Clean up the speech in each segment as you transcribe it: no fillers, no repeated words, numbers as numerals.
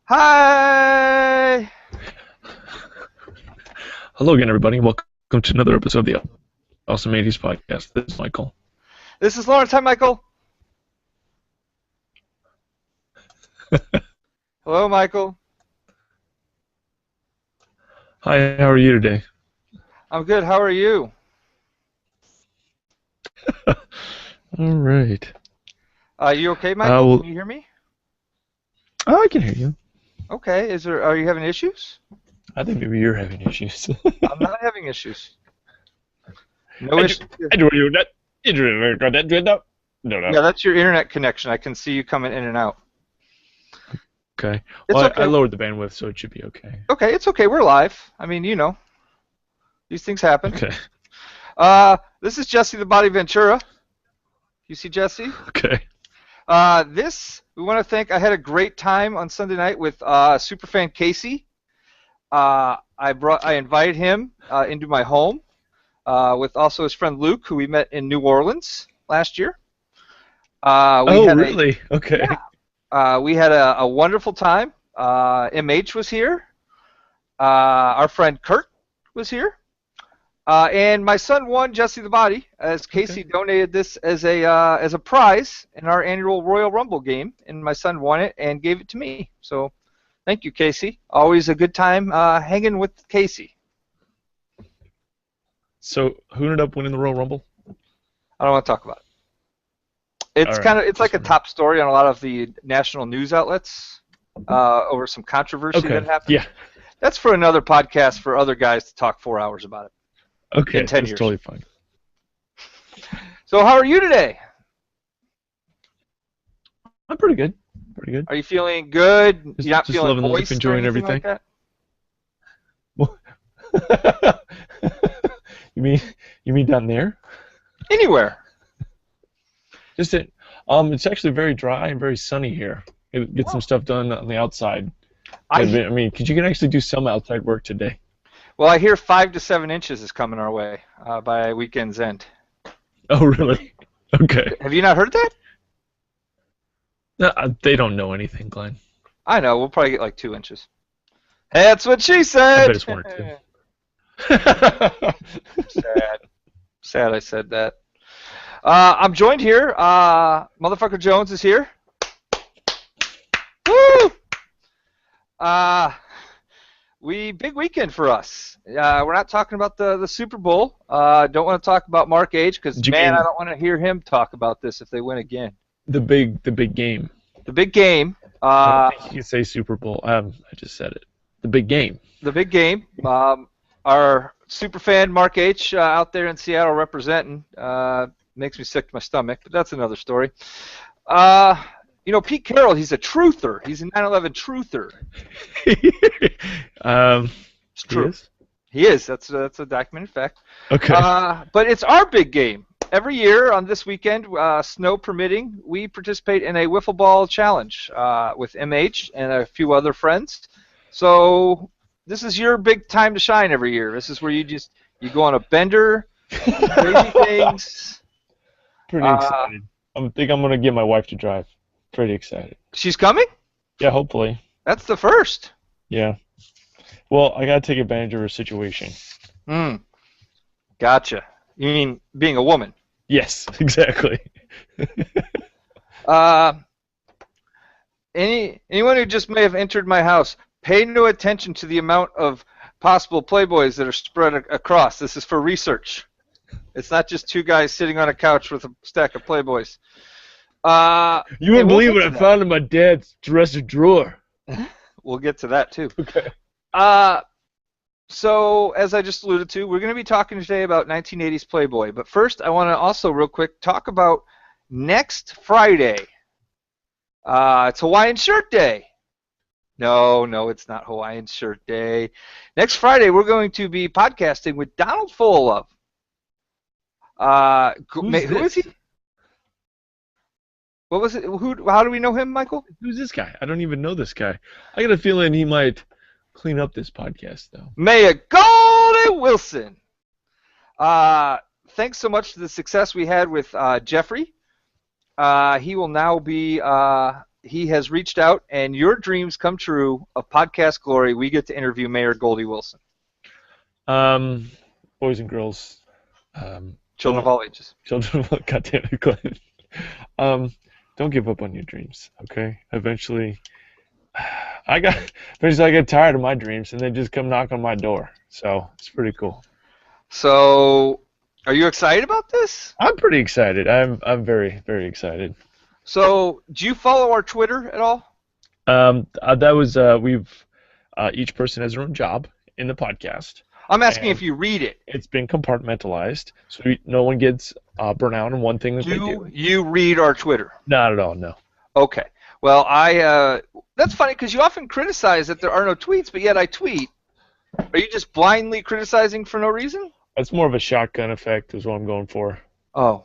Hi! Hello again, everybody. Welcome to another episode of the Awesome 80s podcast. This is Michael. This is Lawrence. Hi, Michael. Hello, Michael. Hi, how are you today? I'm good. How are you? All right. You okay, Michael? Well, Can you hear me? I can hear you. Okay. Are you having issues? I think maybe you're having issues. I'm not having issues. No issues. Yeah, that's your internet connection. I can see you coming in and out. Okay. It's Well, I okay. lowered the bandwidth, so it should be okay. Okay, it's okay. We're live. I mean, these things happen. Okay. This is Jesse the Body Ventura. You see Jesse? Okay. We want to thank. I had a great time on Sunday night with superfan Casey. I invited him into my home with also his friend Luke, who we met in New Orleans last year. Oh, really? Okay. We had a wonderful time. MH was here. Our friend Kurt was here. And my son won Jesse the Body, as Casey donated this as a prize in our annual Royal Rumble game, and my son won it and gave it to me. So, thank you, Casey. Always a good time hanging with Casey. So, who ended up winning the Royal Rumble? I don't want to talk about it. It's like a top story on a lot of the national news outlets over some controversy that happened. Yeah. That's for another podcast for other guys to talk 4 hours about it. Okay, in 10 that's years. totally fine. So how are you today? I'm pretty good. Pretty good. Are you feeling good? You're not Just feeling loving life, moist or enjoying anything everything. like that? You mean down there? Anywhere. Just it. It's actually very dry and very sunny here. Get some stuff done on the outside. I mean, because you can actually do some outside work today. Well, I hear 5 to 7 inches is coming our way by weekend's end. Oh, really? Okay. Have you not heard that? No, they don't know anything, Glenn. I know. We'll probably get like 2 inches. That's what she said. I bet it's 1 or 2. Sad I said that. I'm joined here. Motherfucker Jones is here. Woo! Big weekend for us. We're not talking about the Super Bowl. Don't want to talk about Mark Age because I don't want to hear him talk about this if they win again. The big game. The big game. I don't think you can say Super Bowl. I just said it. The big game. The big game. Our super fan Mark H out there in Seattle representing makes me sick to my stomach, but that's another story. Pete Carroll, he's a truther. He's a 9/11 truther. It's true. He is. That's a documented fact. Okay. But it's our big game. Every year on this weekend, snow permitting, we participate in a wiffle ball challenge with MH and a few other friends. So this is your big time to shine every year. This is where you go on a bender, crazy things. Pretty excited. I think I'm gonna get my wife to drive. Pretty excited. She's coming? Yeah, hopefully. That's the first. Yeah. Well, I gotta take advantage of her situation. Gotcha. You mean being a woman? Yes, exactly. Anyone who just may have entered my house, pay no attention to the amount of possible Playboys that are spread across. This is for research. It's not just two guys sitting on a couch with a stack of Playboys. You wouldn't believe what I found in my dad's dresser drawer. We'll get to that too. Okay. So, as I just alluded to, we're going to be talking today about 1980s Playboy. But first, I want to also real quick talk about next Friday. It's Hawaiian Shirt Day. No, it's not Hawaiian Shirt Day. Next Friday, we're going to be podcasting with Donald Full Who is he? What was it? How do we know him, Michael? Who's this guy? I don't even know this guy. I got a feeling he might clean up this podcast, though. Mayor Goldie Wilson. Thanks so much to the success we had with Jeffrey. He will now be he has reached out, and your dreams come true of podcast glory. We get to interview Mayor Goldie Wilson. Boys and girls. Children of all ages. Children of all, goddamn it, Glenn. Don't give up on your dreams, okay? Eventually, I got tired of my dreams, and they just come knock on my door. So it's pretty cool. So, are you excited about this? I'm pretty excited. I'm very, very excited. So, do you follow our Twitter at all? That was we've each person has their own job in the podcast. I'm asking if you read it. It's been compartmentalized, so no one gets burnt out on one thing that they do. Do you read our Twitter? Not at all, no. Okay. Well, that's funny because you often criticize that there are no tweets, but yet I tweet. Are you just blindly criticizing for no reason? That's more of a shotgun effect is what I'm going for. Oh.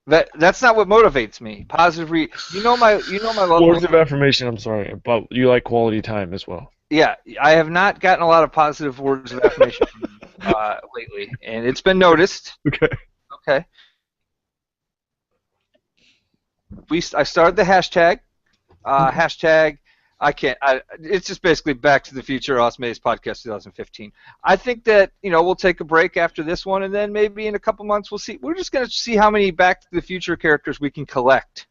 That's not what motivates me. Positive you know my love. Words of affirmation, I'm sorry, but you like quality time as well. Yeah, I have not gotten a lot of positive words of affirmation from you, lately, and it's been noticed. Okay. Okay. I started the hashtag. Hashtag. It's just basically Back to the Future Osmaze Podcast 2015. I think that we'll take a break after this one, and then maybe in a couple months we'll see. We're just gonna see how many Back to the Future characters we can collect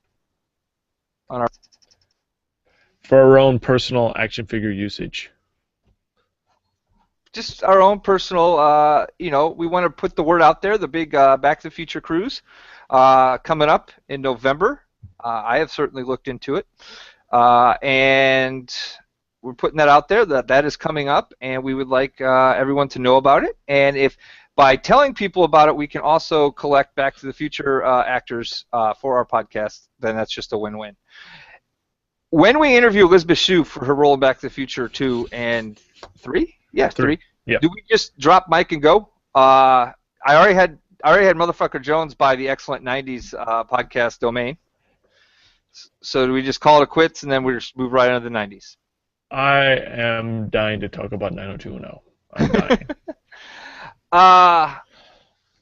on our. For our own personal action figure usage. Just our own personal, we want to put the word out there, the big Back to the Future cruise coming up in November. I have certainly looked into it. And we're putting that out there, that is coming up, and we would like everyone to know about it. And if by telling people about it, we can also collect Back to the Future actors for our podcast, then that's just a win-win. When we interview Elizabeth Shue for her role in Back to the Future 2 and 3, yeah, 3. Yeah. Do we just drop mic and go? I already had Motherfucker Jones buy the Excellent 90s podcast domain. So do we just call it quits and then we just move right into the 90s? I am dying to talk about 90210. I'm dying.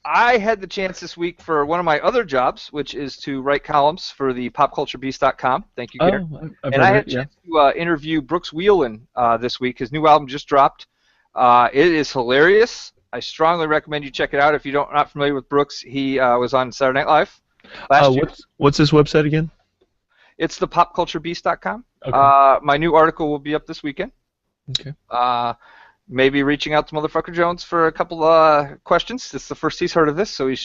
I had the chance this week for one of my other jobs, which is to write columns for the popculturebeast.com. Thank you, Garrett. And I had a chance to interview Brooks Wheelan this week. His new album just dropped. It is hilarious. I strongly recommend you check it out. If you're not familiar with Brooks, he was on Saturday Night Live last year. What's this website again? It's the popculturebeast.com. Okay. My new article will be up this weekend. Okay. Maybe reaching out to Motherfucker Jones for a couple questions. This is the first he's heard of this, so he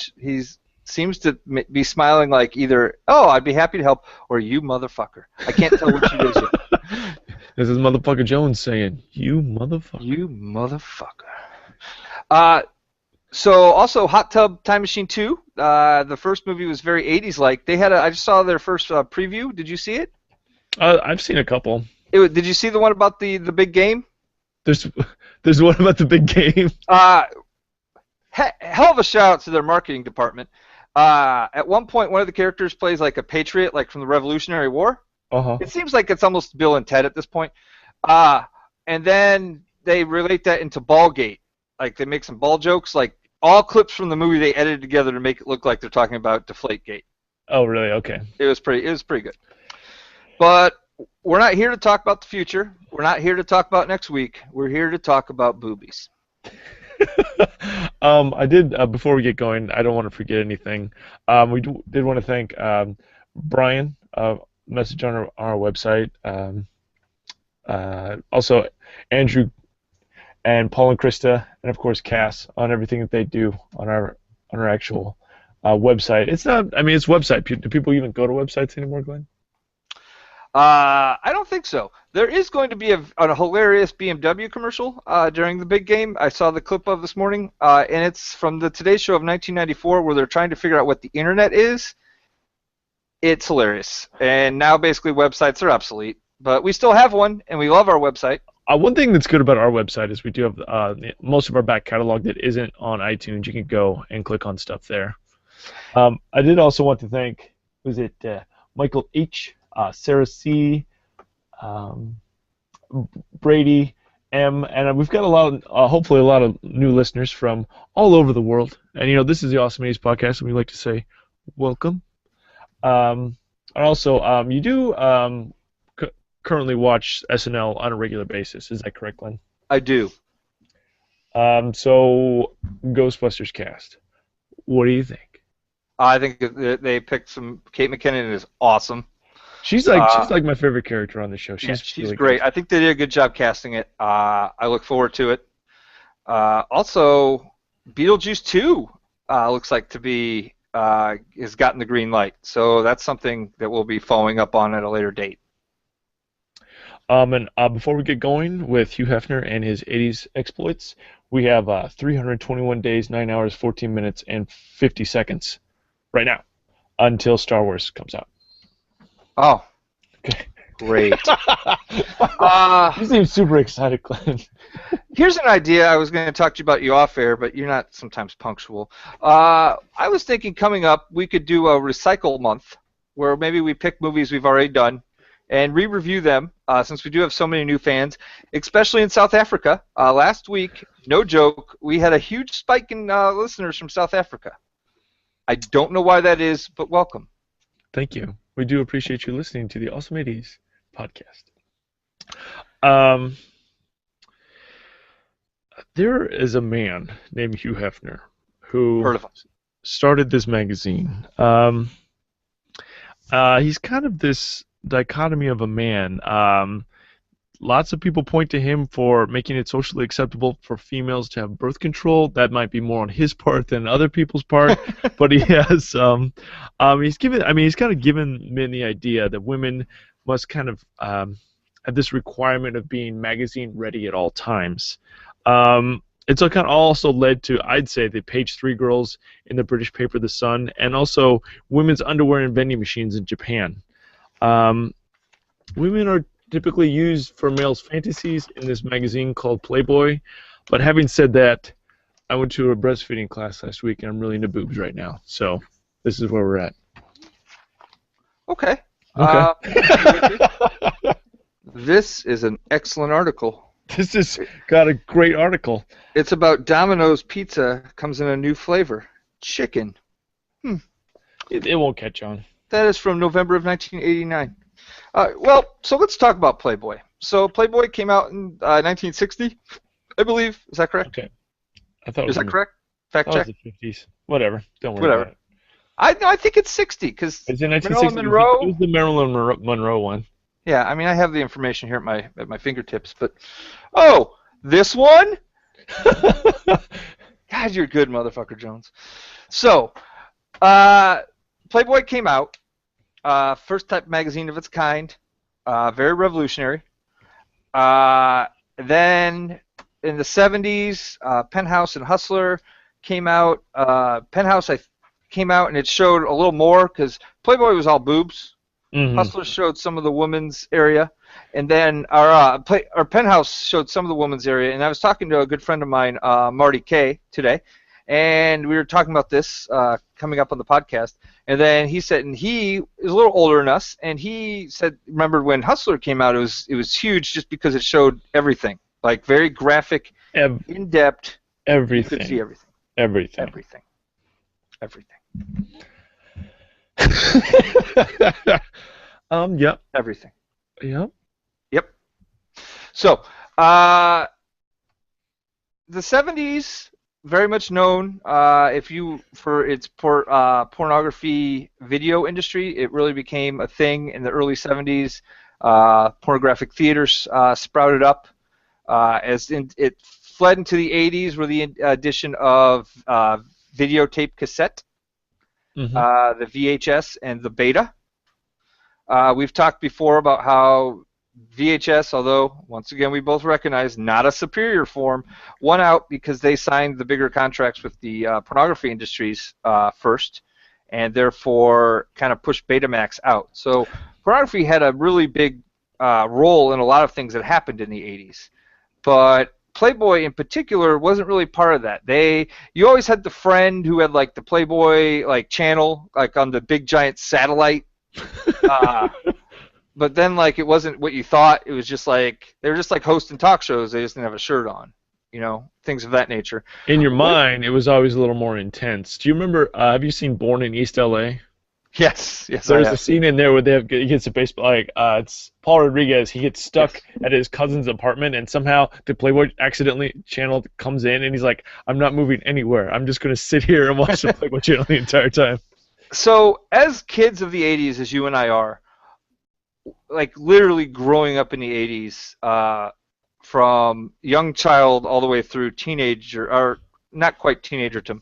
seems to be smiling like either, oh, I'd be happy to help, or you motherfucker. I can't tell which it is yet. This is Motherfucker Jones saying, you motherfucker. You motherfucker. So also Hot Tub Time Machine 2. The first movie was very 80s-like. I just saw their first preview. Did you see it? I've seen a couple. Did you see the one about the big game? There's one about the big game. Hell of a shout out to their marketing department. At one point, one of the characters plays like a patriot, like from the Revolutionary War. Uh-huh. It seems like it's almost Bill and Ted at this point. And then they relate that into Ballgate. Like they make some ball jokes. Like all clips from the movie they edited together to make it look like they're talking about Deflategate. Oh, really? Okay. It was pretty good. But we're not here to talk about the future. We're not here to talk about next week. We're here to talk about boobies. I did, before we get going, I don't want to forget anything. We did want to thank Brian, message on our website. Also, Andrew and Paul and Krista, and of course Cass, on everything that they do on our actual website. It's website. Do people even go to websites anymore, Glenn? I don't think so. There is going to be a hilarious BMW commercial during the big game. I saw the clip of this morning, and it's from the Today Show of 1994 where they're trying to figure out what the internet is. It's hilarious. And now basically websites are obsolete. But we still have one, and we love our website. One thing that's good about our website is we do have most of our back catalog that isn't on iTunes. You can go and click on stuff there. I did also want to thank, Michael H., Sarah C., Brady M., and we've got hopefully a lot of new listeners from all over the world. And this is the Awesome A's podcast, and we like to say welcome. And also, you do currently watch SNL on a regular basis. Is that correct, Glenn? I do. So Ghostbusters cast. What do you think? I think they picked some. Kate McKinnon is awesome. She's like my favorite character on the show. She's She's really great. good. I think they did a good job casting it. I look forward to it. Also, Beetlejuice 2 looks like to be has gotten the green light. So that's something that we'll be following up on at a later date. And before we get going with Hugh Hefner and his 80s exploits, we have 321 days, 9 hours, 14 minutes, and 50 seconds right now until Star Wars comes out. Oh, Okay. great. You seem super excited, Glenn. Here's an idea. I was going to talk to you about off air, but you're not sometimes punctual. I was thinking coming up we could do a recycle month where maybe we pick movies we've already done and re-review them since we do have so many new fans, especially in South Africa. Last week, no joke, we had a huge spike in listeners from South Africa. I don't know why that is, but welcome. Thank you. We do appreciate you listening to the Awesome 80s podcast. There is a man named Hugh Hefner who Heard of him. started this magazine. He's kind of this dichotomy of a man. Lots of people point to him for making it socially acceptable for females to have birth control. That might be more on his part than other people's part, but he has. He's kind of given men the idea that women must kind of have this requirement of being magazine ready at all times. It's kind of also led to, I'd say, the page 3 girls in the British paper The Sun, and also women's underwear and vending machines in Japan. Women are typically used for males' fantasies in this magazine called Playboy. But having said that, I went to a breastfeeding class last week, and I'm really into boobs right now. So this is where we're at. Okay. This is an excellent article. This has got a great article. It's about Domino's Pizza comes in a new flavor, chicken. It won't catch on. That is from November of 1989. So let's talk about Playboy. So Playboy came out in 1960, I believe. Is that correct? Okay. I thought it was Is that correct? Fact check. the 50s. Whatever. Don't worry about it. I think it's 60 because It's in 1960. Marilyn Monroe. It was the Marilyn Monroe one. Yeah, I mean I have the information here at my fingertips, but this one. God, you're good, motherfucker, Jones. So, Playboy came out. First type magazine of its kind, very revolutionary. Then in the 70s, Penthouse and Hustler came out. Penthouse came out and it showed a little more because Playboy was all boobs. Mm-hmm. Hustler showed some of the women's area, and then our Penthouse showed some of the women's area. And I was talking to a good friend of mine, Marty K, today, and we were talking about this coming up on the podcast. And then he said, and he is a little older than us, and he said, remember when Hustler came out, it was huge just because it showed everything, like very graphic, in depth. Everything. You could see everything. Everything. Yep. Everything. Yep. So, the 70s, very much known for its pornography video industry. It really became a thing in the early 70s. Pornographic theaters sprouted up it fled into the 80s with the addition of videotape cassette, the VHS, and the Beta. We've talked before about how VHS, although, once again, we both recognize not a superior form, won out because they signed the bigger contracts with the pornography industries first, and therefore kind of pushed Betamax out. So pornography had a really big role in a lot of things that happened in the 80s. But Playboy in particular wasn't really part of that. You always had the friend who had like the Playboy channel, like on the big giant satellite. But then it wasn't what you thought. It was just they were just like hosting talk shows. They just didn't have a shirt on, things of that nature. In your mind, it was always a little more intense. Do you remember? Have you seen Born in East LA? Yes, yes, I There's a have. scene in there where he gets a baseball, like, it's Paul Rodriguez. He gets stuck Yes. at his cousin's apartment, and somehow the Playboy accidentally channel comes in, and he's like, I'm not moving anywhere. I'm just going to sit here and watch the Playboy channel the entire time. So, as kids of the 80s, as you and I are, like literally growing up in the 80s, from young child all the way through teenager, or not quite teenager to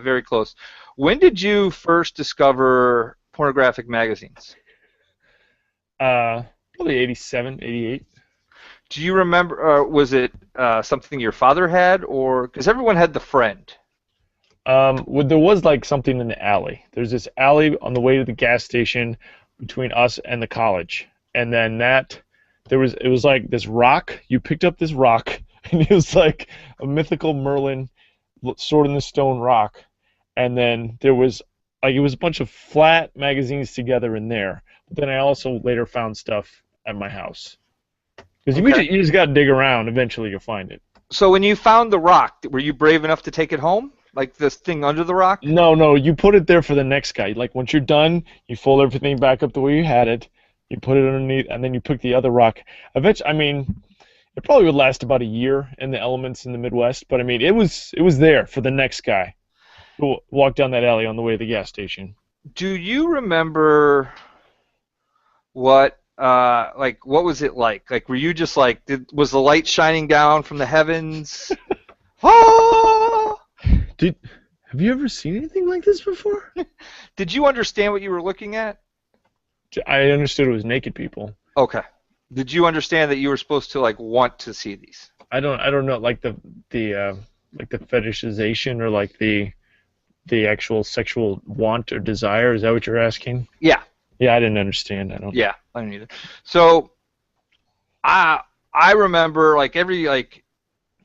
very close. When did you first discover pornographic magazines? Probably 87, 88. Do you remember, was it something your father had, or because everyone had the friend? There was like something in the alley. There's this alley on the way to the gas station between us and the college, and then it was like this rock. You picked up this rock, and it was like a mythical Merlin sword in the stone rock, and then there was like it was a bunch of flat magazines together in there. But then I also later found stuff at my house because Okay. you just got to dig around. Eventually, you'll find it. So when you found the rock, were you brave enough to take it home? Like this thing under the rock? No, no, you put it there for the next guy. Like once you're done, you fold everything back up the way you had it, you put it underneath, and then you pick the other rock. Eventually, I mean, it probably would last about a year in the elements in the Midwest, but I mean, it was there for the next guy who walked down that alley on the way to the gas station. Do you remember what like what was it like? Like were you just like was the light shining down from the heavens? Ah! Did Have you ever seen anything like this before? Did you understand what you were looking at? I understood it was naked people. Okay. Did you understand that you were supposed to like want to see these? I don't know like the fetishization or like the actual sexual want or desire. Is that what you're asking? Yeah. Yeah, I didn't understand. I don't. Yeah, I don't either. So I remember like every like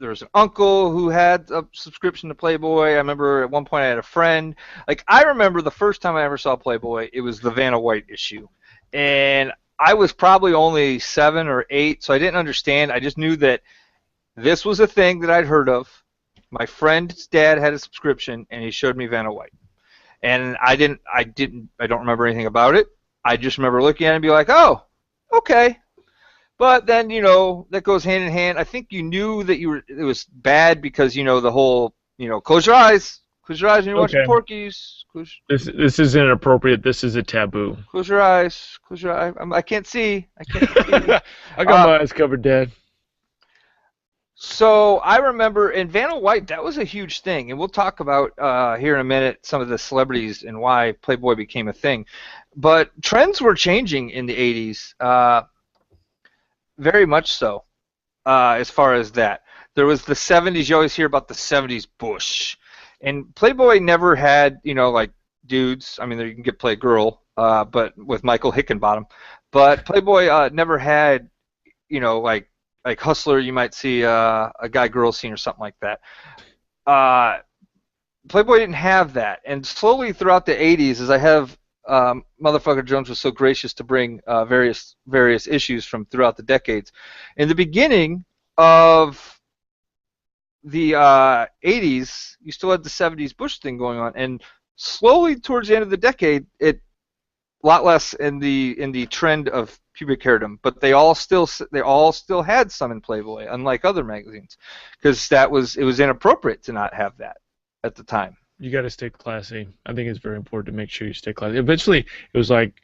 there was an uncle who had a subscription to Playboy. I remember at one point I had a friend. Like I remember the first time I ever saw Playboy, it was the Vanna White issue. And I was probably only 7 or 8, so I didn't understand. I just knew that this was a thing that I'd heard of. My friend's dad had a subscription and he showed me Vanna White. And I don't remember anything about it. I just remember looking at it and be like, "Oh, okay." But then, that goes hand in hand. I think you knew that it was bad because, the whole, close your eyes. Close your eyes when you're watching Okay. Porky's. This is inappropriate. This is a taboo. Close your eyes. Close your eyes. I can't see. I can't see. I got my eyes covered, Dad. So I remember in Vanna White, that was a huge thing. And we'll talk about here in a minute some of the celebrities and why Playboy became a thing. But trends were changing in the 80s. Very much so, as far as that. There was the 70s. You always hear about the 70s Bush. And Playboy never had, like dudes. I mean, you can get Play Girl, but with Michael Hickenbottom. But Playboy never had, like Hustler, you might see a guy-girl scene or something like that. Playboy didn't have that. And slowly throughout the 80s, as I have Motherfucker Jones was so gracious to bring various issues from throughout the decades. In the beginning of the 80s, you still had the 70s Bush thing going on, and slowly towards the end of the decade, it a lot less in the trend of pubic hairdom, but they all still had some in Playboy, unlike other magazines, because it was inappropriate to not have that at the time. You got to stay classy. I think it's very important to make sure you stay classy. Eventually, it was like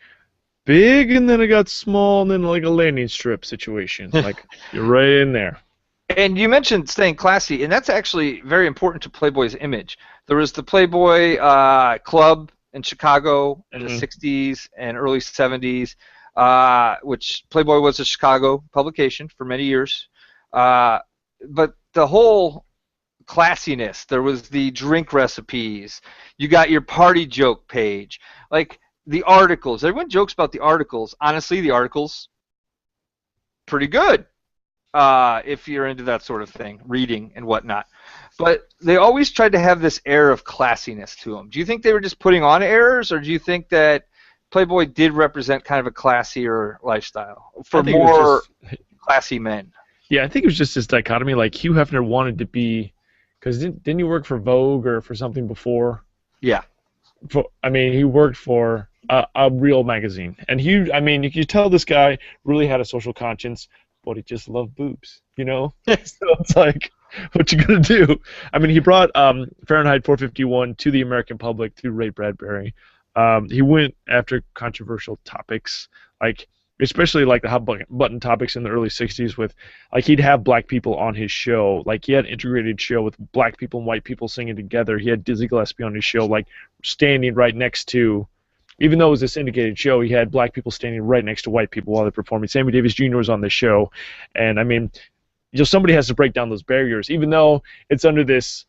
big, and then it got small, and then like a landing strip situation. Like you're right in there. And you mentioned staying classy, and that's actually very important to Playboy's image. There was the Playboy Club in Chicago in the 60s and early 70s, which Playboy was a Chicago publication for many years. But the whole classiness, there was the drink recipes, you got your party joke page, like the articles. Everyone jokes about the articles. Honestly, the articles, pretty good. If you're into that sort of thing, reading and whatnot. But they always tried to have this air of classiness to them. Do you think they were just putting on airs, or do you think that Playboy did represent kind of a classier lifestyle for more classy men? Yeah, I think it was just this dichotomy. Like Hugh Hefner wanted to be, because didn't he work for Vogue or for something before? Yeah. I mean, he worked for a real magazine. And I mean, you could tell this guy really had a social conscience, but he just loved boobs, you know? So it's like, what you gonna do? I mean, he brought Fahrenheit 451 to the American public through Ray Bradbury. He went after controversial topics, like especially like the hot button topics in the early 60s with, like, he'd have black people on his show. Like, he had an integrated show with black people and white people singing together. He had Dizzy Gillespie on his show, like, standing right next to, even though it was a syndicated show, he had black people standing right next to white people while they're performing. Sammy Davis Jr. was on the show. And, I mean, somebody has to break down those barriers, even though it's under this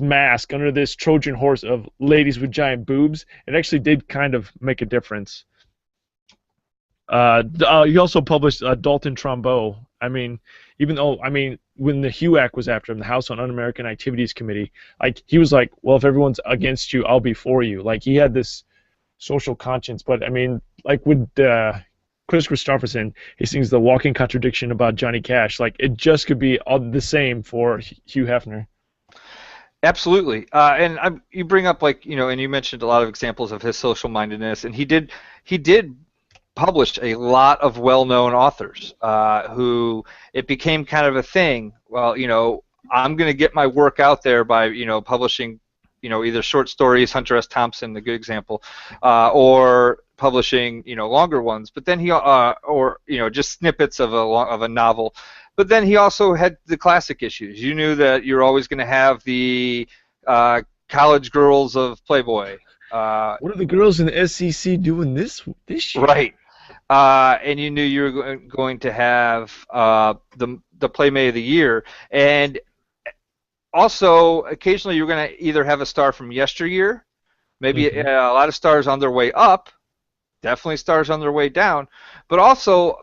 mask, under this Trojan horse of ladies with giant boobs. It actually did kind of make a difference. He also published Dalton Trumbo. I mean, even though, I mean, when the HUAC was after him, the House on Un-American Activities Committee, like, he was like, well, if everyone's against you, I'll be for you. Like, he had this social conscience. But, I mean, like with Chris Christopherson, he sings the walking contradiction about Johnny Cash. Like, it just could be all the same for Hugh Hefner. Absolutely. And you bring up, like, you know, and you mentioned a lot of examples of his social mindedness, and he did published a lot of well-known authors who it became kind of a thing. Well, you know, I'm going to get my work out there by, you know, publishing, you know, either short stories, Hunter S. Thompson, the good example, or publishing, you know, longer ones. But then or, you know, just snippets of a novel. But then he also had the classic issues. You knew that you're always going to have the college girls of Playboy. What are the girls in the SEC doing this year? Right. And you knew you were going to have the Playmate of the Year, and also occasionally you're going to either have a star from yesteryear, maybe a lot of stars on their way up, definitely stars on their way down, but also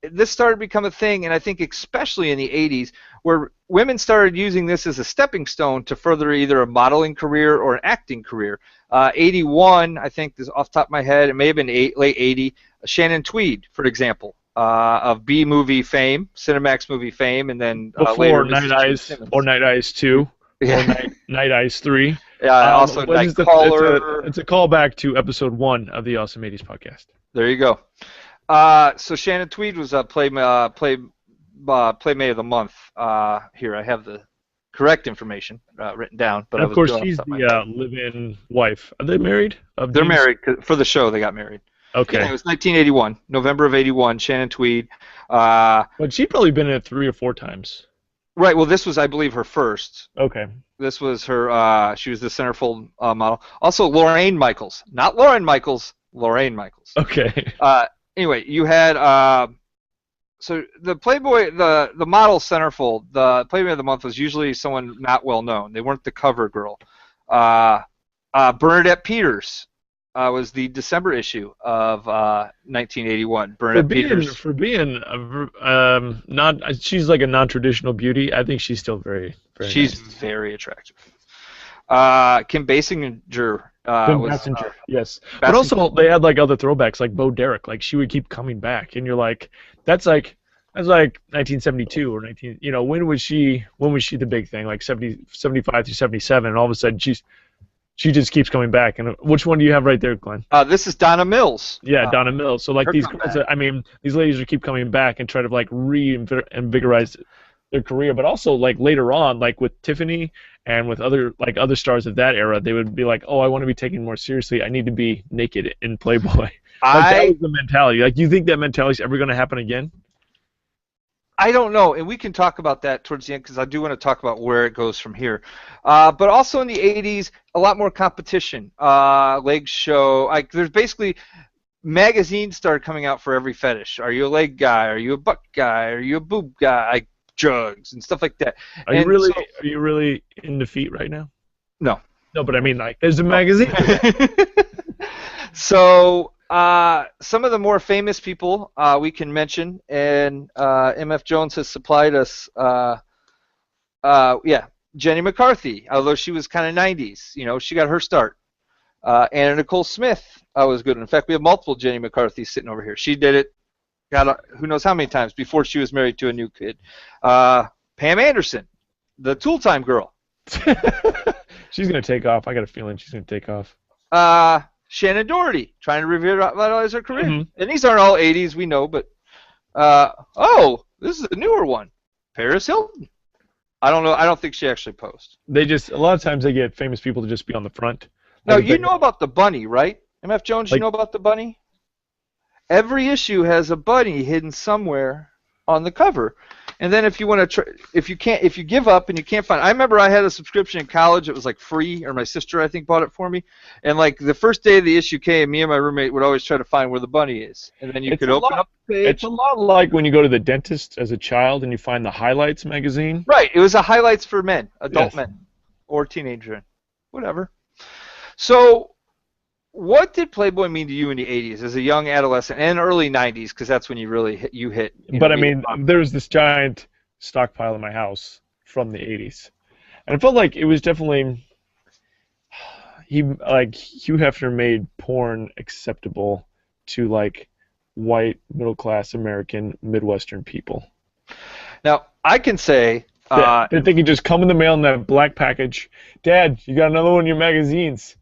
this started to become a thing, and I think especially in the 80s, where women started using this as a stepping stone to further either a modeling career or an acting career. 81, I think, this off the top of my head, it may have been late 80, Shannon Tweed, for example, of B-movie fame, Cinemax movie fame, and then before later Night Eyes or Night Eyes 2 or Night Eyes 3. Also Nightcrawler. It's a callback to episode 1 of the Awesome 80s podcast. There you go. So Shannon Tweed was a Playmate of the Month. Here, I have the correct information written down. But and of course, she's the live-in wife. Are they married? They're married. For the show, they got married. Okay. Yeah, it was 1981, November of 81, Shannon Tweed. But she'd probably been in it 3 or 4 times. Right, well, this was, I believe, her first. Okay. This was her, she was the centerfold model. Also, Lorraine Michaels. Not Lauren Michaels, Lorraine Michaels. Okay. Anyway, you had, so the Playboy, the model centerfold, the Playboy of the Month was usually someone not well known. They weren't the cover girl. Bernadette Peters was the December issue of 1981. Bernadette Peters. For being not, she's like a non-traditional beauty. I think she's still very she's nice. Very attractive. Kim Basinger. Yes. But also they had like other throwbacks, like Bo Derek. Like she would keep coming back, and you're like, that's like 1972 or 19. You know, when was she the big thing? Like 75 through 77, and all of a sudden she just keeps coming back. And which one do you have right there, Glenn? This is Donna Mills. Yeah, Donna Mills. So like these girls, I mean, these ladies will keep coming back and try to like reinvigorate their career, but also like later on, like with Tiffany and with other stars of that era, they would be like, oh, I want to be taken more seriously. I need to be naked in Playboy. That was the mentality. Like, do you think that mentality is ever going to happen again? I don't know, and we can talk about that towards the end because I do want to talk about where it goes from here. But also in the 80s, a lot more competition. Leg show. Like, there's basically magazines started coming out for every fetish. Are you a leg guy? Are you a butt guy? Are you a boob guy? Like, drugs and stuff like that. Are you really into feet right now? No. No, but I mean, like, there's a magazine. So some of the more famous people we can mention, and M.F. Jones has supplied us. Jenny McCarthy, although she was kind of 90s, you know, she got her start. Anna Nicole Smith was good. In fact, we have multiple Jenny McCarthys sitting over here. She did it. Who knows how many times before she was married to a new kid. Pam Anderson, the Tool Time girl. She's going to take off. I got a feeling she's going to take off. Shannon Doherty trying to revitalize her career. Mhm. And these aren't all 80s, we know, but this is a newer one. Paris Hilton. I don't know. I don't think she actually posed. They just a lot of times they get famous people to just be on the front. Now, Like if you they know about the bunny, right? MF Jones, you like know about the bunny? Every issue has a bunny hidden somewhere on the cover. And then if you want to if you give up and you can't find, I remember I had a subscription in college. It was like free, or my sister I think bought it for me. And like the first day the issue came, me and my roommate would always try to find where the bunny is. And then you it's could a open lot up the page. it's a lot like when you go to the dentist as a child and you find the highlights magazine. Right. It was a highlights for men, adult Yes. men, or teenager, whatever. So, what did Playboy mean to you in the 80s as a young adolescent and early 90s? Because that's when you really hit. But I mean, there's this giant stockpile in my house from the 80s. And it felt like it was definitely Hugh Hefner made porn acceptable to like white middle class American Midwestern people. Now, I can say. That they could just come in the mail in that black package. Dad, you got another one of your magazines.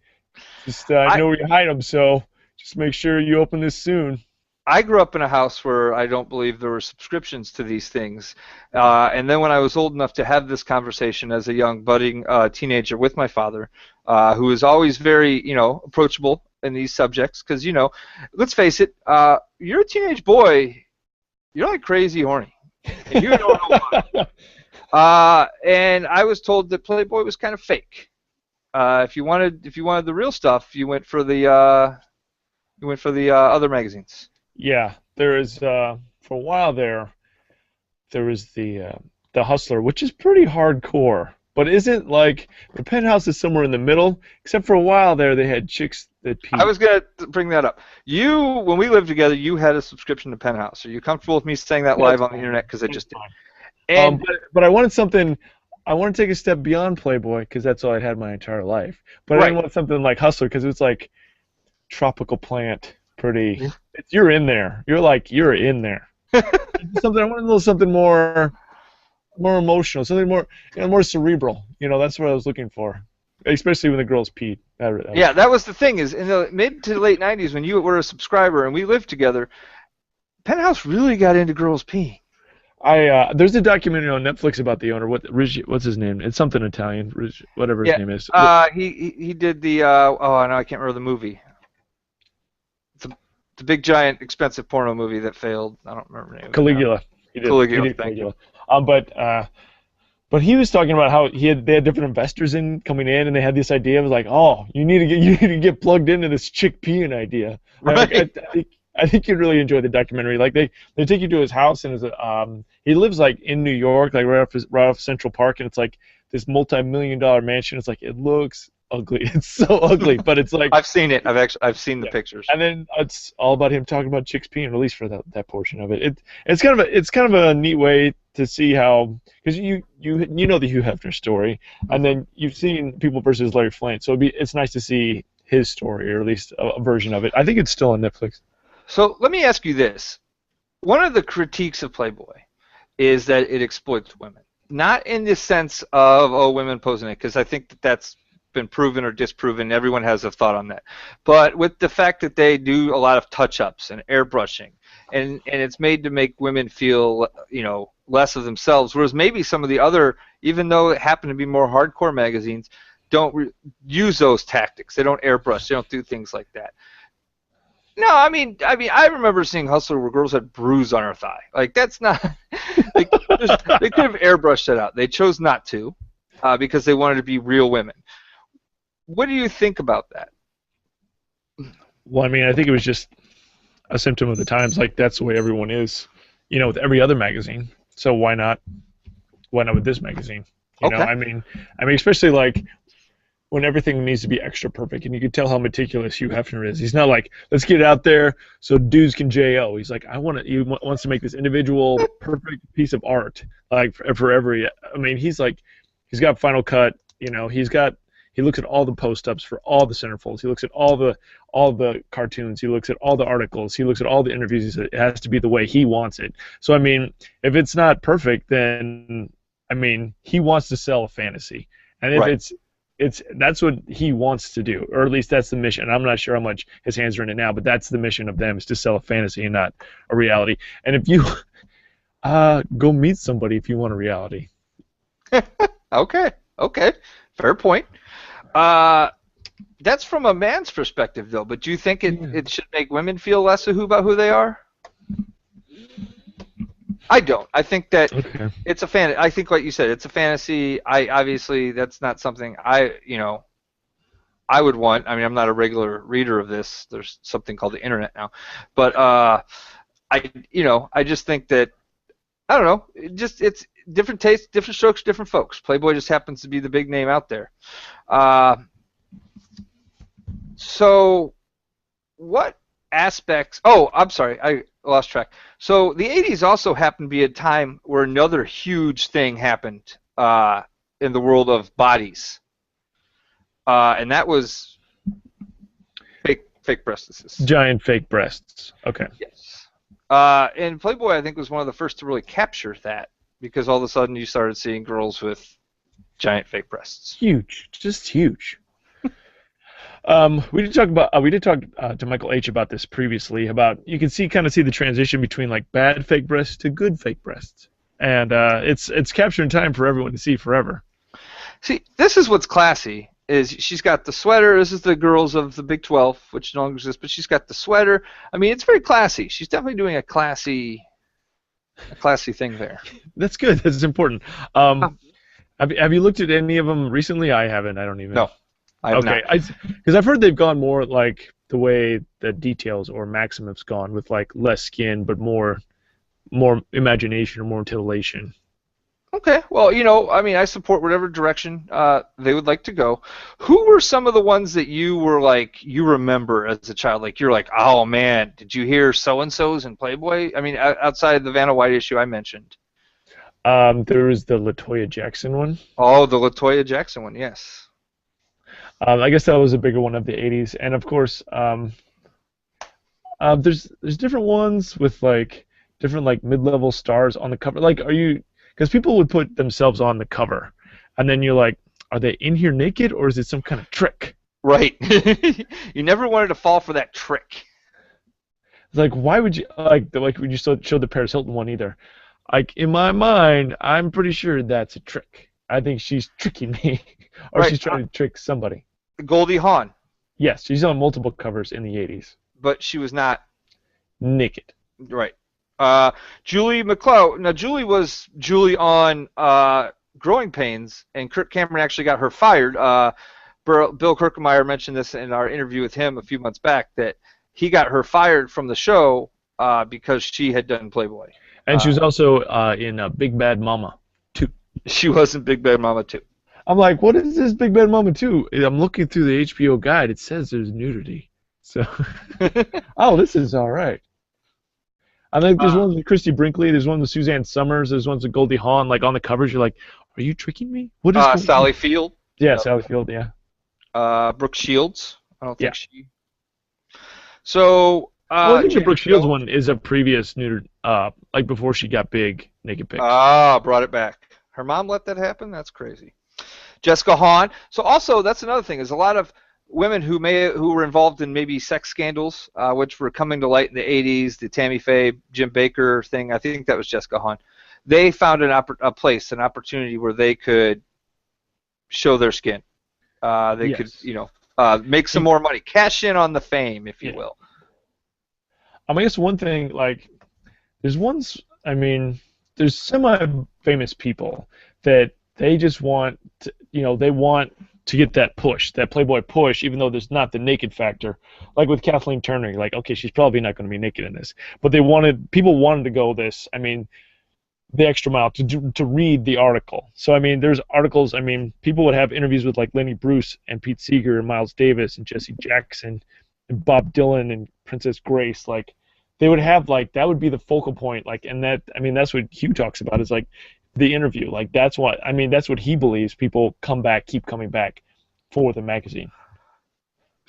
Just I know where you hide them, so just make sure you open this soon. I grew up in a house where I don't believe there were subscriptions to these things. And then when I was old enough to have this conversation as a young budding teenager with my father, who was always very, approachable in these subjects, because, let's face it, you're a teenage boy, you're like crazy horny. And you don't know why. And I was told that Playboy was kind of fake. If you wanted the real stuff, you went for the other magazines. Yeah, there is for a while there was the Hustler, which is pretty hardcore, but isn't like the Penthouse is somewhere in the middle. Except for a while there, they had chicks that peed. I was gonna bring that up. When we lived together, you had a subscription to Penthouse. Are you comfortable with me saying that live on the internet? Because I just did. And but I wanted something. I want to take a step beyond Playboy because that's all I'd had my entire life. But I didn't want something like Hustler because it's like tropical plant, pretty. You're in there. You're in there. I wanted a little something more emotional, something more cerebral. That's what I was looking for, especially when the girls peed. That was the thing. Is in the mid to late '90s when you were a subscriber and we lived together, Penthouse really got into girls peeing. There's a documentary on Netflix about the owner. What's his name? It's something Italian. Whatever his name is. He did the I can't remember the movie. It's a big giant expensive porno movie that failed. I don't remember the name. Caligula. He did Caligula. But he was talking about how they had different investors coming in, and they had this idea of like, oh, you need to get plugged into this chick peeing idea. Right. I think you'd really enjoy the documentary. Like they take you to his house, and he lives like in New York, like right off Central Park, and it's like this multi-million-dollar mansion. It's like it looks ugly. It's so ugly, but it's like I've seen it. I've seen the pictures. And then it's all about him talking about chicks peeing, at least for that portion of it. It's kind of a neat way to see how, because you know the Hugh Hefner story, and then you've seen People versus Larry Flint, so it's nice to see his story, or at least a version of it. I think it's still on Netflix. So let me ask you this. One of the critiques of Playboy is that it exploits women. Not in the sense of, women posing it, because I think that's been proven or disproven. Everyone has a thought on that. But with the fact that they do a lot of touch-ups and airbrushing, and it's made to make women feel, less of themselves, whereas maybe some of the other, even though it happen to be more hardcore magazines, don't use those tactics. They don't airbrush. They don't do things like that. No, I mean, I remember seeing Hustler where girls had bruise on her thigh. Like, that's not. They could have airbrushed that out. They chose not to, because they wanted to be real women. What do you think about that? Well, I mean, I think it was just a symptom of the times. Like, that's the way everyone is, with every other magazine. So why not with this magazine? You know, I mean, especially like when everything needs to be extra perfect, and you can tell how meticulous Hugh Hefner is. He's not like, let's get it out there so dudes can J.O. He's like, he wants to make this individual perfect piece of art, like for every. I mean, he's got Final Cut. He looks at all the post-ups for all the centerfolds. He looks at all the cartoons. He looks at all the articles. He looks at all the interviews. He said it has to be the way he wants it. So I mean, if it's not perfect, then I mean, he wants to sell a fantasy, and if that's what he wants to do, or at least that's the mission. I'm not sure how much his hands are in it now, but that's the mission of them, is to sell a fantasy and not a reality. And if you go meet somebody if you want a reality. Okay, fair point. That's from a man's perspective, though. But do you think it should make women feel less about who they are? I don't. I think that it's a I think, like you said, it's a fantasy. Obviously that's not something I would want. I mean, I'm not a regular reader of this. There's something called the internet now, but I just think that I don't know. It's different tastes, different strokes, different folks. Playboy just happens to be the big name out there. So, what aspects? Oh, I'm sorry, I lost track. So the '80s also happened to be a time where another huge thing happened in the world of bodies, and that was fake breasts. Giant fake breasts. Okay. Yes. And Playboy, I think, was one of the first to really capture that, because all of a sudden you started seeing girls with giant fake breasts. Huge, just huge. We did talk to Michael H about this previously. About you can kind of see the transition between like bad fake breasts to good fake breasts, and it's capturing time for everyone to see forever. See, this is what's classy. Is she's got the sweater. This is the girls of the Big 12, which no longer exists, but she's got the sweater. I mean, it's very classy. She's definitely doing a classy thing there. That's good. That's important. Have you looked at any of them recently? I haven't. I don't even. No, I have not. Okay, because I've heard they've gone more like the way the Details or Maximum's gone, with like less skin but more imagination or more titillation. Okay, well, I mean, I support whatever direction they would like to go. Who were some of the ones that you were like, you remember as a child? Like, you're like, oh man, did you hear so-and-so's in Playboy? I mean, outside the Vanna White issue I mentioned. There was the LaToya Jackson one. Oh, the LaToya Jackson one, yes. I guess that was a bigger one of the '80s, and of course, there's different ones with like different like mid-level stars on the cover. Like, because people would put themselves on the cover, and then you're like, are they in here naked, or is it some kind of trick? Right. You never wanted to fall for that trick. Like, why would you would you show the Paris Hilton one either? Like, in my mind, I'm pretty sure that's a trick. I think she's tricking me, or she's trying to trick somebody. Goldie Hawn. Yes, she's on multiple covers in the '80s. But she was not naked. Right. Julie McClough. Now, Julie was Julie on Growing Pains, and Kirk Cameron actually got her fired. Bill Kirkemeyer mentioned this in our interview with him a few months back, that he got her fired from the show because she had done Playboy. And she was also in Big Bad Mama 2. She was in Big Bad Mama 2. I'm like, what is this Big Bad Mama 2? I'm looking through the HBO guide. It says there's nudity. So, oh, this is all right. I think there's one with Christy Brinkley. There's one with Suzanne Summers. There's ones with Goldie Hawn. Like, on the covers, you're like, are you tricking me? What is Sally Field. Yeah, Sally Field, yeah. Brooke Shields. I don't think she... So... I think the Brooke Shields one is a previous nude, like before she got big, naked pics. Brought it back. Her mom let that happen? That's crazy. Jessica Hahn. So also, that's another thing, is a lot of women who were involved in maybe sex scandals, which were coming to light in the '80s, the Tammy Faye, Jim Baker thing. I think that was Jessica Hahn. They found an opportunity where they could show their skin. They could, make some more money, cash in on the fame, if you will. I guess one thing, like, there's semi-famous people that they just want to, they want to get that push, that Playboy push, even though there's not the naked factor. Like with Kathleen Turner, like, okay, she's probably not going to be naked in this, but people wanted to go the extra mile to read the article. So, there's articles, people would have interviews with, like, Lenny Bruce and Pete Seeger and Miles Davis and Jesse Jackson and Bob Dylan and Princess Grace. Like, they would have, like, that would be the focal point, like, and that's what Hugh talks about, is like the interview. Like, that's what he believes people keep coming back for the magazine.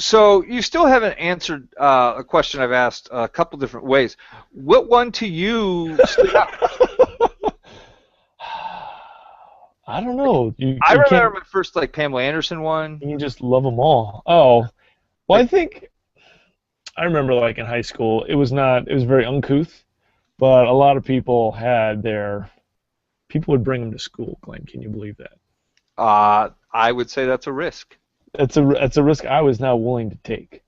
So you still haven't answered a question I've asked a couple different ways. What one to you stood out? I don't know. I You remember can't. my first like Pamela Anderson one. You can just love them all. Oh, well, I think I remember like in high school, it was not. It was very uncouth, but a lot of people had their. People would bring them to school. Glenn, can you believe that? I would say that's a risk. That's a risk I was now willing to take.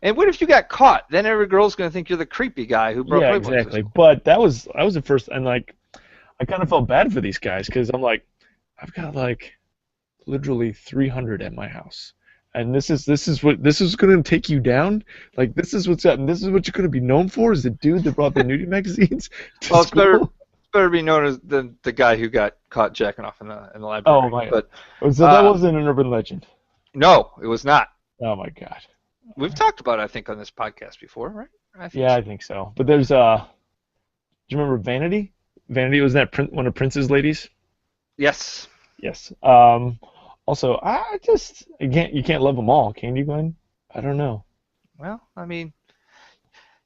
And what if you got caught? Then every girl's going to think you're the creepy guy who brought Yeah, Playboys to exactly. school. But that was the first, and like I kind of felt bad for these guys because I'm like, I've got like literally 300 at my house, and this is going to take you down. Like this is what's up, and this is what you're going to be known for is the dude that brought the nudie magazines to Well, school. it's better be known as the guy who got caught jacking off in the library. Oh my! But So that wasn't an urban legend. no, it was not. Oh my God. We've talked about it, I think, on this podcast before, right? Yeah, I think so. But there's do you remember Vanity? Vanity was that one of Prince's ladies? Yes. Yes. Also, you can't love them all, can you, Glenn? I don't know. Well, I mean,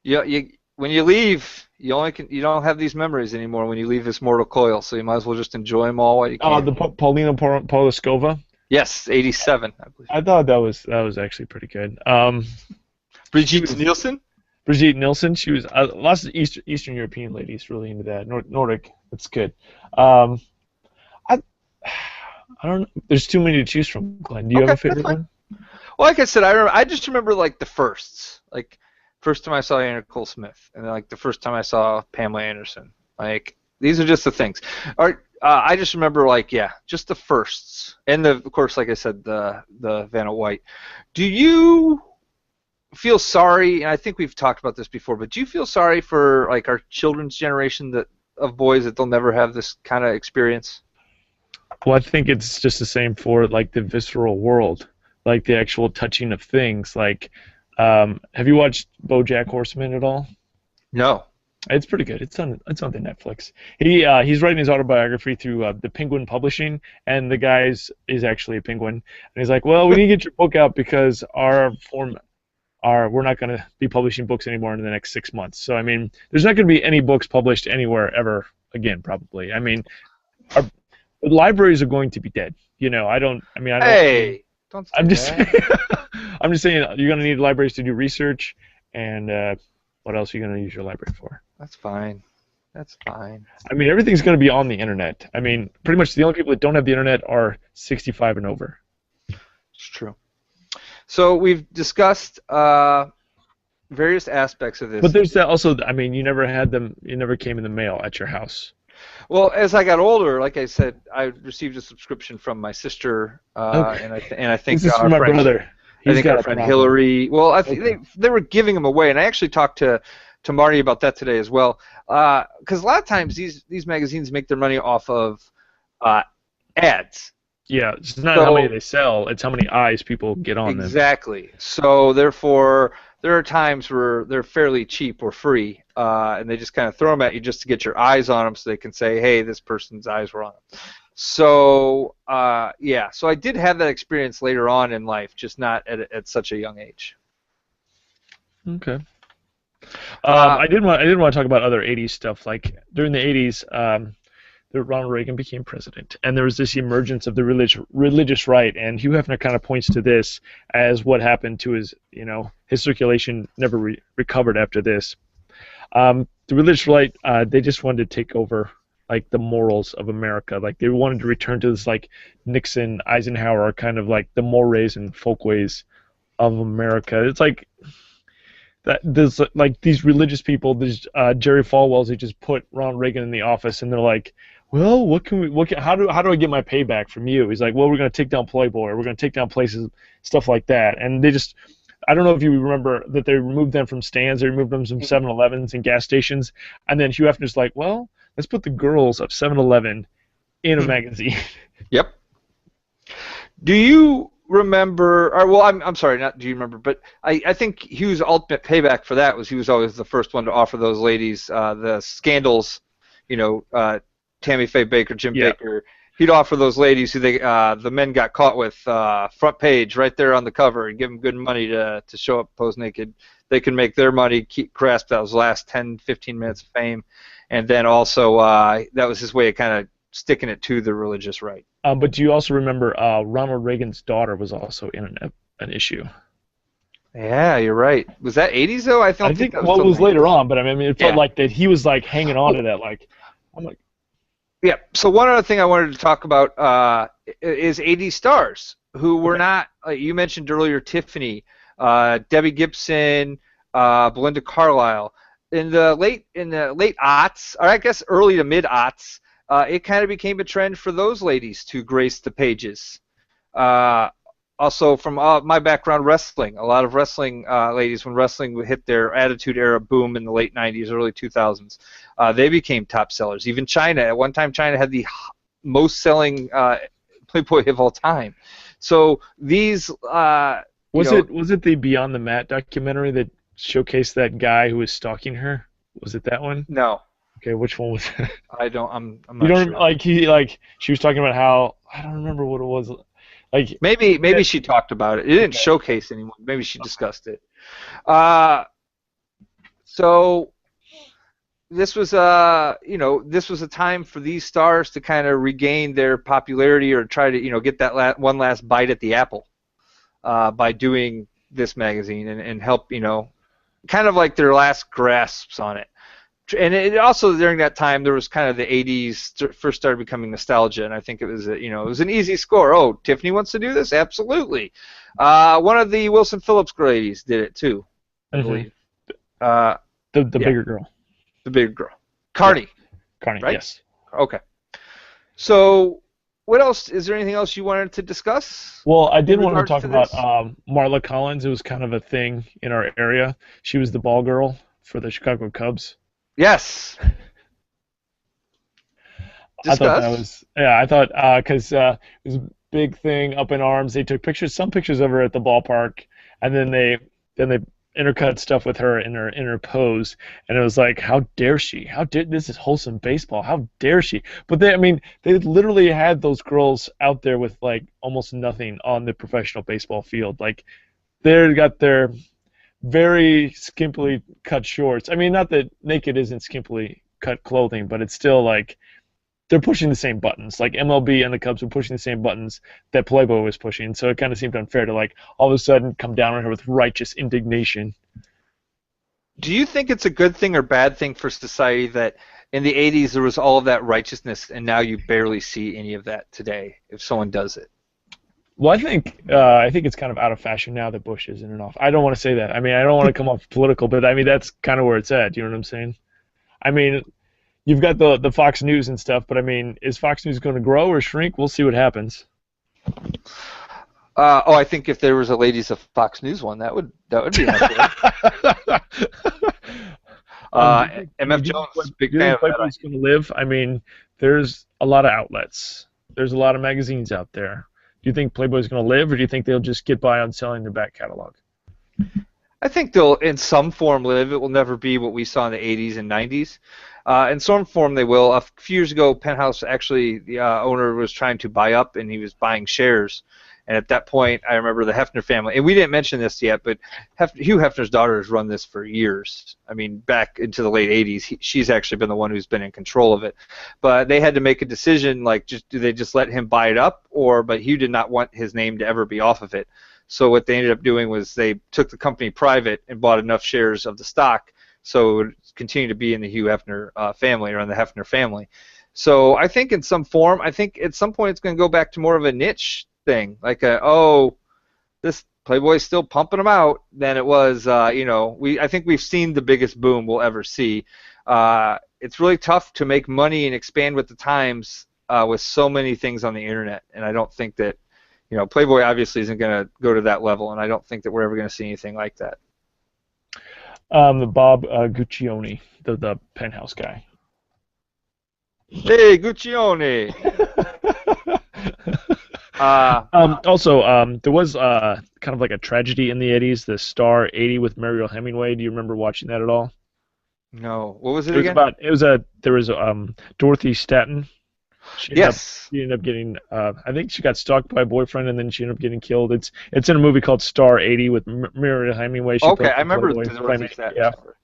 you when you leave, you don't have these memories anymore when you leave this mortal coil. So you might as well just enjoy them all while you can. The Paulina Poliskova. Yes, 87, I believe. I thought that was actually pretty good. Brigitte Nielsen. Brigitte Nielsen. She was lots of Eastern European ladies really into that. Nordic. That's good. I don't know. There's too many to choose from. Glenn, do you have a favorite one? Well, like I said, I just remember like the firsts. Like first time I saw Anna Nicole Smith, and then like the first time I saw Pamela Anderson. Like these are just the things. I just remember like just the firsts, and of course, like I said, the Vanna White. Do you feel sorry? And I think we've talked about this before, but do you feel sorry for like our children's generation of boys that they'll never have this kind of experience? Well, I think it's just the same for like the visceral world, like the actual touching of things. Like, have you watched BoJack Horseman at all? No. It's pretty good. It's on the Netflix. He's writing his autobiography through the Penguin Publishing, and the guy is actually a penguin. And he's like, well, we need to get your book out because we're not going to be publishing books anymore in the next 6 months. So I mean, there's not going to be any books published anywhere ever again, probably. I mean, the libraries are going to be dead. You know, I don't. Hey, don't say I'm just. that. I'm just saying you're going to need libraries to do research, and what else are you going to use your library for? That's fine. That's fine. I mean, everything's going to be on the internet. I mean, pretty much the only people that don't have the internet are 65 and over. It's true. So we've discussed various aspects of this. But there's that also. I mean, you never had them. You never came in the mail at your house. Well, as I got older, like I said, I received a subscription from my sister, Okay. and I think This is our from my friend, brother. I think our friend Hillary. Well, I think they were giving them away, and I actually talked to Marty about that today as well. Because a lot of times these magazines make their money off of ads. Yeah, it's not how many they sell; it's how many eyes people get on them. Exactly. So therefore, there are times where they're fairly cheap or free, and they just kind of throw them at you just to get your eyes on them, so they can say, "Hey, this person's eyes were on them." So so I did have that experience later on in life, just not at such a young age. Okay. I did want to talk about other '80s stuff. Like during the '80s, Ronald Reagan became president, and there was this emergence of the religious right. And Hugh Hefner kind of points to this as what happened to his circulation never recovered after this. The religious right, they just wanted to take over like the morals of America. Like they wanted to return to this like Nixon, Eisenhower kind of like the mores and folkways of America. It's like that there's like these religious people. There's Jerry Falwell's who just put Ronald Reagan in the office, and they're like, well, how do I get my payback from you? He's like, well, we're going to take down Playboy, or we're going to take down places, stuff like that. And they just, I don't know if you remember that they removed them from stands, they removed them from 7-Elevens and gas stations, and then Hugh Hefner's like, well, let's put the girls of 7-Eleven in a magazine. Yep. Do you remember, or well, I'm sorry, not do you remember, but I think Hugh's ultimate payback for that was he was always the first one to offer those ladies the scandals, Tammy Faye Baker, Jim Baker. He'd offer those ladies who the men got caught with front page right there on the cover and give them good money to show up pose naked. They can make their money, grasp those last 10, 15 minutes of fame, and then also that was his way of kind of sticking it to the religious right. But do you also remember Ronald Reagan's daughter was also in an issue? Yeah, you're right. Was that 80s though? I I don't think think that was well, it till was later 90s. on, but I mean, it felt Yeah. like that he was like hanging on to that. Like, I'm like, Yeah. So one other thing I wanted to talk about is 80s stars who were okay, not. Like you mentioned earlier, Tiffany, Debbie Gibson, Belinda Carlisle. In the late aughts, or I guess early to mid aughts, it kind of became a trend for those ladies to grace the pages. Uh, Also, from my background, wrestling. A lot of wrestling ladies, when wrestling would hit their Attitude Era boom in the late 90s, early 2000s, they became top sellers. Even China. At one time, China had the most selling Playboy of all time. So these, was it the Beyond the Mat documentary that showcased that guy who was stalking her? Was it that one? no, Okay, which one was it? I don't. I'm You not don't sure. like she was talking about how I don't remember what it was. Like, Maybe she talked about it. It didn't okay, showcase anyone. Maybe she discussed it. Uh, so this was a time for these stars to kind of regain their popularity or try to get that one last bite at the apple by doing this magazine and help kind of like their last grasps on it. And it also during that time there was kind of the 80s first started becoming nostalgia, and I think it was it was an easy score. Oh, Tiffany wants to do this, absolutely. One of the Wilson Phillips ladies did it too, I hmm believe. Uh, the yeah, bigger girl, the big girl, yeah, Carney, Carney, right? yes. Okay. So, what else? Is there anything else you wanted to discuss Well, I in did want to regards talk to about this? Marla Collins. It was kind of a thing in our area. She was the ball girl for the Chicago Cubs. Yes. I thought that Discuss. was yeah. I thought because it was a big thing up in arms. They took some pictures of her at the ballpark, and then they intercut stuff with her in her pose, and it was like, how dare she? How dare this is wholesome baseball? How dare she? But I mean, they literally had those girls out there with like almost nothing on the professional baseball field. Like they got their very skimpily cut shorts. I mean, not that naked isn't skimpily cut clothing, but it's still like they're pushing the same buttons. Like MLB and the Cubs were pushing the same buttons that Playboy was pushing. So it kind of seemed unfair to like all of a sudden come down on her with righteous indignation. Do you think it's a good thing or bad thing for society that in the 80s there was all of that righteousness and now you barely see any of that today if someone does it? Well, I think it's kind of out of fashion now that Bush isn't enough. I don't want to say that. I mean, I don't want to come off political, but I mean that's kind of where it's at. You know what I'm saying? I mean, you've got the Fox News and stuff, but I mean, is Fox News going to grow or shrink? We'll see what happens. I think if there was a Ladies of Fox News one, that would be an idea. Do you think, I MF mean, Jones, do big you fan think of that Playboy's idea. going to live? I mean, there's a lot of outlets. There's a lot of magazines out there. Do you think Playboy's going to live, or do you think they'll just get by on selling their back catalog? I think they'll, in some form, live. It will never be what we saw in the 80s and 90s. In some form, they will. A few years ago, Penthouse actually, the owner was trying to buy up, and he was buying shares. And at that point, I remember the Hefner family, and we didn't mention this yet, but Hugh Hefner's daughter has run this for years. I mean, back into the late 80s, she's actually been the one who's been in control of it. But they had to make a decision, like, do they just let him buy it up, but Hugh did not want his name to ever be off of it. So what they ended up doing was they took the company private and bought enough shares of the stock so it would continue to be in the Hugh Hefner family or in the Hefner family. So I think in some form, I think at some point it's going to go back to more of a niche thing, like this Playboy's still pumping them out than it was. I think we've seen the biggest boom we'll ever see. It's really tough to make money and expand with the times with so many things on the internet, and I don't think that Playboy obviously isn't going to go to that level, and I don't think that we're ever going to see anything like that. The Bob Guccione, the Penthouse guy. Hey, Guccione. Uh, Also, there was kind of like a tragedy in the 80s, the Star 80 with Mariel Hemingway. Do you remember watching that at all? no, what was it It was again? about there was Dorothy Staten. Yes. She ended up getting I think she got stalked by a boyfriend and then she ended up getting killed. It's in a movie called Star 80 with Mariel Hemingway. She Okay, plays I the remember Playboy the Dorothy playmate. Staten Yeah. story.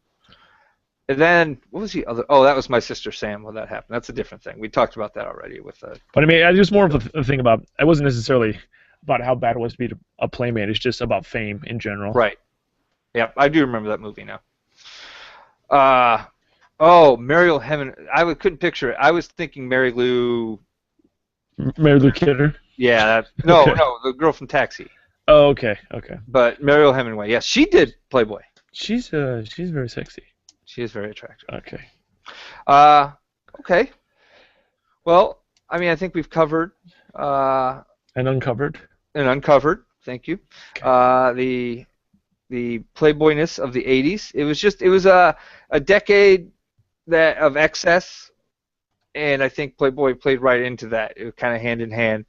And then what was the other? Oh, that was my sister Sam when that happened. That's a different thing. We talked about that already with But I mean, it was more of a thing about. It wasn't necessarily about how bad it was to be a playmate. It's just about fame in general. right. Yeah, I do remember that movie now. Uh, oh, Mariel Hemingway. Couldn't picture it. I was thinking Mary Lou. Mary Lou Kidder. Yeah, Okay. no, the girl from Taxi. Oh, okay, okay. But Mariel Hemingway. Yes, she did Playboy. She's very sexy. She is very attractive. Okay. Uh, okay. Well, I mean, I think we've covered And uncovered. and uncovered. Thank you. Okay. The Playboyness of the '80s. It was a decade of excess, and I think Playboy played right into that. It was kind of hand in hand.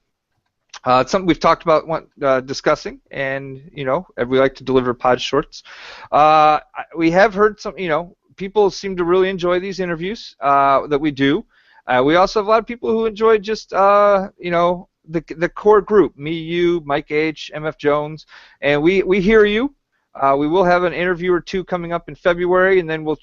It's something we've talked about discussing, and we like to deliver pod shorts. We have heard some, people seem to really enjoy these interviews that we do. We also have a lot of people who enjoy just the core group, me, you, Mike H, MF Jones, and we hear you. We will have an interview or two coming up in February, and then we'll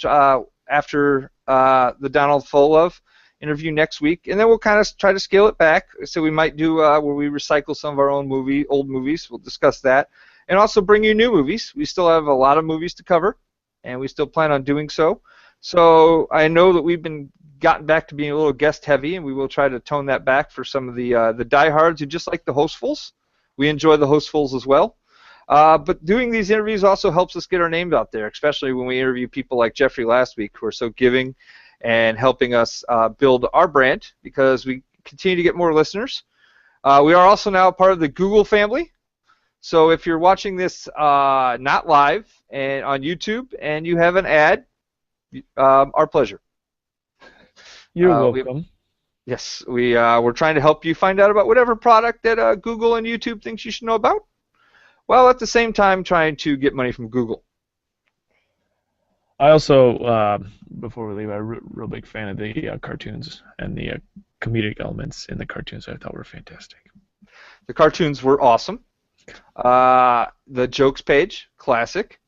after the Donald Folove interview next week, and then we'll kind of try to scale it back. So we might do where we recycle some of our own old movies. We'll discuss that, and also bring you new movies. We still have a lot of movies to cover, and we still plan on doing so. So I know that we've gotten back to being a little guest heavy, and we will try to tone that back for some of the diehards who just like the hostfuls. We enjoy the hostfuls as well. But doing these interviews also helps us get our names out there, especially when we interview people like Jeffrey last week, who are so giving and helping us build our brand, because we continue to get more listeners. We are also now part of the Google family. So if you're watching this not live and on YouTube and you have an ad, our pleasure. You're welcome. Yes, we're trying to help you find out about whatever product that Google and YouTube thinks you should know about, while at the same time trying to get money from Google. I also, before we leave, I'm a real big fan of the cartoons and the comedic elements in the cartoons. I thought were fantastic. The cartoons were awesome. The jokes page, classic.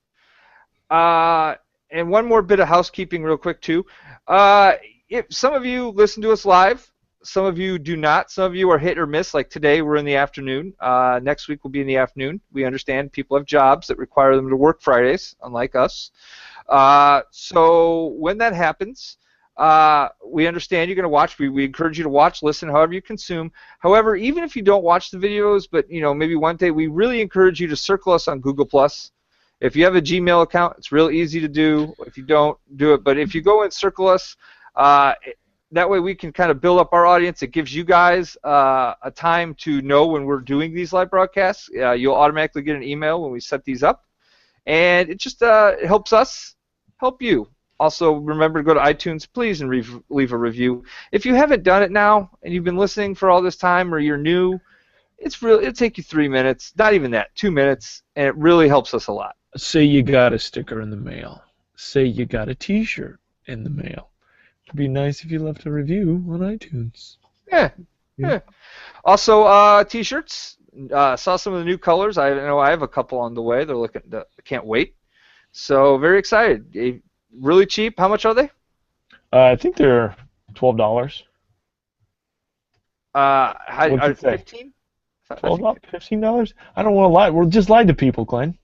And one more bit of housekeeping real quick, too. If some of you listen to us live, some of you do not. Some of you are hit or miss. Like today, we're in the afternoon. Next week, we'll be in the afternoon. We understand people have jobs that require them to work Fridays, unlike us. So when that happens, we understand you're going to watch. We encourage you to watch, listen, however you consume. However, even if you don't watch the videos, but maybe one day, we really encourage you to circle us on Google+. If you have a Gmail account, it's real easy to do. If you don't, do it. But if you go and circle us, that way we can kind of build up our audience. It gives you guys a time to know when we're doing these live broadcasts. You'll automatically get an email when we set these up. And it just helps us help you. Also, remember to go to iTunes, please, and leave a review. If you haven't done it now, and you've been listening for all this time, or you're new, it'll take you 3 minutes, not even that, 2 minutes, and it really helps us a lot. Say you got a sticker in the mail. Say you got a T-shirt in the mail. It'd be nice if you left a review on iTunes. Yeah. Also, T-shirts. Saw some of the new colors. I know I have a couple on the way. They're looking. Can't wait. So very excited. Really cheap. How much are they? I think they're $12. Are 15? $12, $15? I don't want to lie. We're just lying to people, Glenn.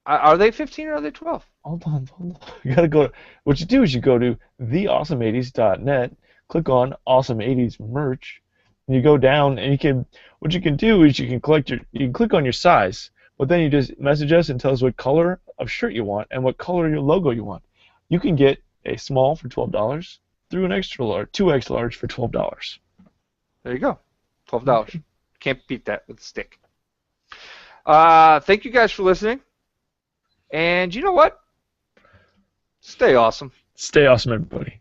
Are they 15 or are they 12? Hold on. You gotta go. What you do is you go to theawesome80s.net, click on Awesome 80s merch, and you go down, and what you can do is you can click on your size, but then you just message us and tell us what color of shirt you want and what color your logo you want. You can get a small for $12 through an extra large, 2X large for $12. There you go, $12. Can't beat that with a stick. Thank you guys for listening. And you know what? Stay awesome. Stay awesome, everybody.